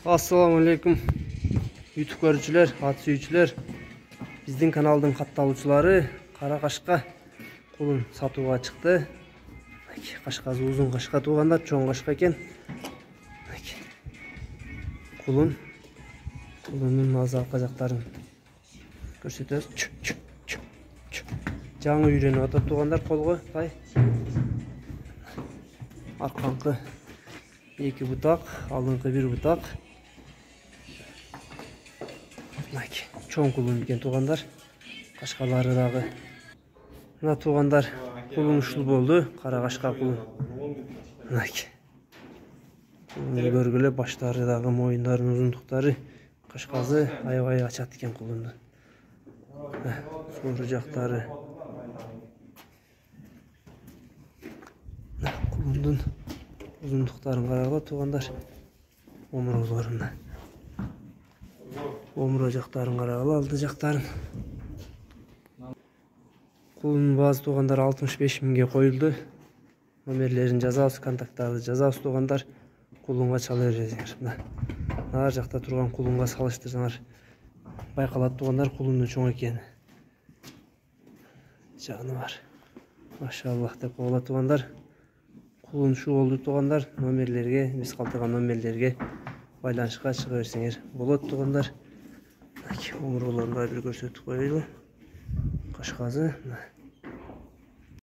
Assalamu alaikum YouTube görücüler, at sүйүүчүлөр. Биздин каналдын катталуучулары кара кашка кулун сатууга чыкты. Кашкасы узун кашка туугандар, чоң кашка экен. Кулунун азалкы жактарын көрсөтөбүз. Жаңы үйрөнүп атат туугандар колго, тай. Арканкы 2 бутак, алдыңкы 1 бутак. Чоң кулун экен туугандар. Кашкалары дагы. Мына туугандар кулун ушул болду, кара кашка кулун. Көргүлө баштары дагы, моюндарынын узундуктары, кашкасы аябай ачат экен кулунду. Сору жактары. Кулундун узундуктарын карагыла туугандар. Омуролорунда. Омуро жактарын карагыла, алды жактарын. Кулунун баасы туугандар 65 миңге коюлду. Номерлерин жазабыз, контакттарды жазабыз туугандар. Кулунга чала бересиңер. Нар жакта турган кулунга салыштырсаңар байкалат туугандар, кулундун чоң экени. Жаны бар. Машаллах деп коелат туугандар. Кулун шу болду туугандар. Номерлерге, биз калтырган номерлерге байланышка чыга берсеңер болот туугандар. Омуролорун баары бир көрсөтүп коелу. Кашкасы